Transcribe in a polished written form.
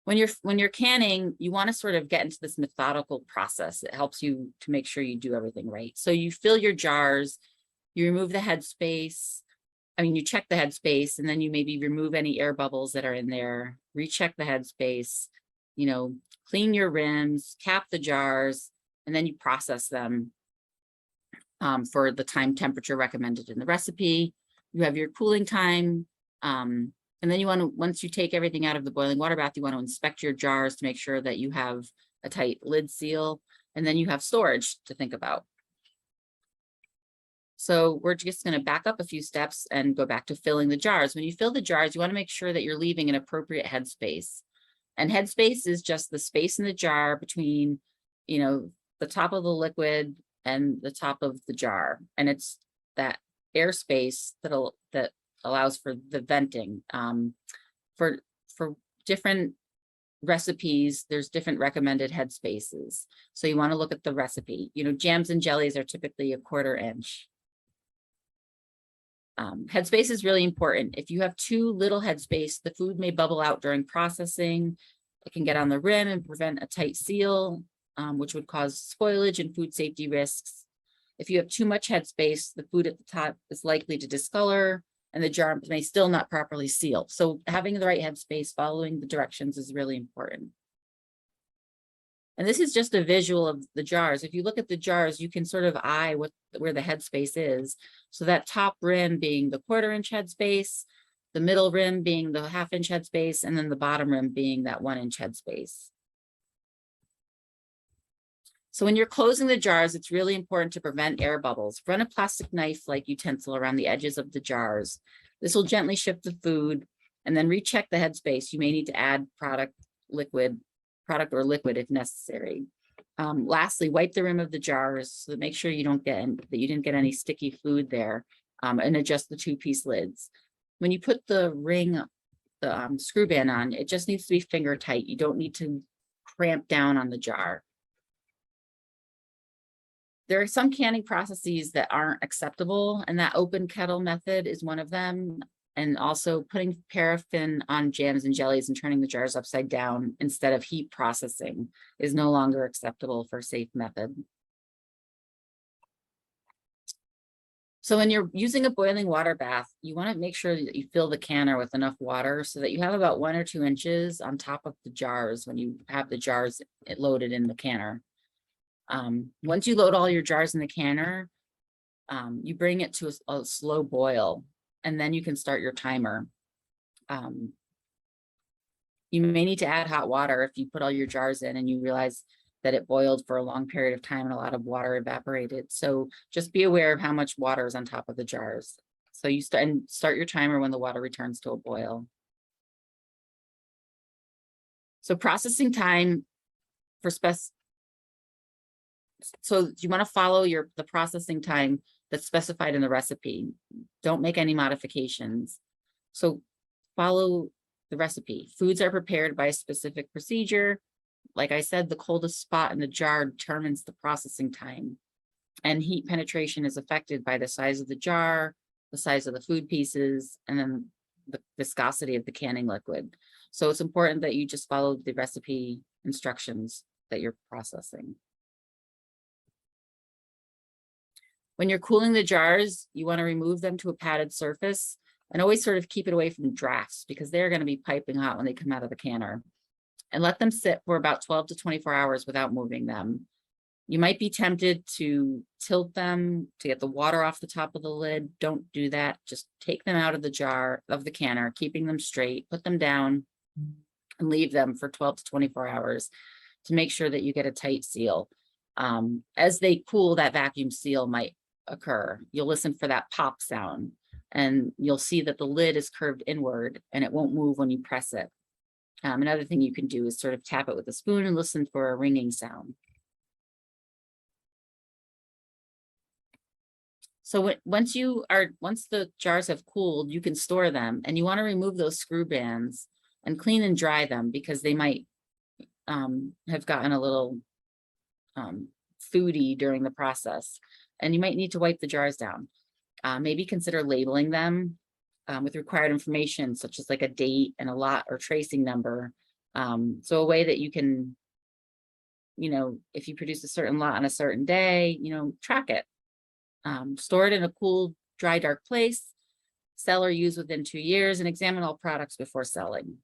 When you're canning, you want to sort of get into this methodical process. It helps you to make sure you do everything right. So you fill your jars, you remove the headspace. I mean, you check the headspace, and then you maybe remove any air bubbles that are in there, recheck the headspace, you know, clean your rims, cap the jars, and then you process them for the time temperature recommended in the recipe. You have your cooling time. And then you want to, once you take everything out of the boiling water bath, you want to inspect your jars to make sure that you have a tight lid seal, and then you have storage to think about. So we're just going to back up a few steps and go back to filling the jars. When you fill the jars, you want to make sure that you're leaving an appropriate headspace. And headspace is just the space in the jar between, you know, the top of the liquid and the top of the jar. And it's that airspace that allows for the venting. For different recipes, there's different recommended headspaces. So you want to look at the recipe. You know, jams and jellies are typically a 1/4 inch. Headspace is really important. If you have too little headspace, the food may bubble out during processing. It can get on the rim and prevent a tight seal, which would cause spoilage and food safety risks. If you have too much headspace, the food at the top is likely to discolor, and the jar may still not properly seal. So having the right headspace, following the directions is really important. And this is just a visual of the jars. If you look at the jars, you can sort of eye where the headspace is. So that top rim being the 1/4 inch headspace, the middle rim being the 1/2 inch headspace, and then the bottom rim being that 1 inch headspace. So when you're closing the jars, it's really important to prevent air bubbles. Run a plastic knife-like utensil around the edges of the jars. This will gently shift the food, and then recheck the headspace. You may need to add product or liquid if necessary. Lastly, wipe the rim of the jars so make sure you didn't get any sticky food there, and adjust the 2-piece lids. When you put the ring, the screw band on, it just needs to be finger tight. You don't need to cramp down on the jar. There are some canning processes that aren't acceptable, and that open kettle method is one of them. And also putting paraffin on jams and jellies and turning the jars upside down instead of heat processing is no longer acceptable for a safe method. So when you're using a boiling water bath, you want to make sure that you fill the canner with enough water so that you have about 1 or 2 inches on top of the jars when you have the jars loaded in the canner. Once you load all your jars in the canner, you bring it to a slow boil, and then you can start your timer. You may need to add hot water if you put all your jars in and you realize that it boiled for a long period of time and a lot of water evaporated. So just be aware of how much water is on top of the jars. So you start your timer when the water returns to a boil. So processing time for so you want to follow the processing time that's specified in the recipe. Don't make any modifications. So follow the recipe. Foods are prepared by a specific procedure. Like I said, the coldest spot in the jar determines the processing time. And heat penetration is affected by the size of the jar, the size of the food pieces, and then the viscosity of the canning liquid. So it's important that you just follow the recipe instructions that you're processing. When you're cooling the jars, you want to remove them to a padded surface and always sort of keep it away from drafts because they're going to be piping hot when they come out of the canner. And let them sit for about 12 to 24 hours without moving them. You might be tempted to tilt them to get the water off the top of the lid. Don't do that. Just take them out of the jar, of the canner, keeping them straight, put them down and leave them for 12 to 24 hours to make sure that you get a tight seal. As they cool, that vacuum seal might occur. You'll listen for that pop sound and you'll see that the lid is curved inward and it won't move when you press it. Another thing you can do is sort of tap it with a spoon and listen for a ringing sound. So once the jars have cooled, you can store them, and you want to remove those screw bands and clean and dry them because they might have gotten a little foody during the process, and you might need to wipe the jars down. Maybe consider labeling them with required information, such as like a date and a lot or tracing number, So a way that you can, if you produce a certain lot on a certain day, track it. Store it in a cool, dry, dark place, sell or use within 2 years, and examine all products before selling.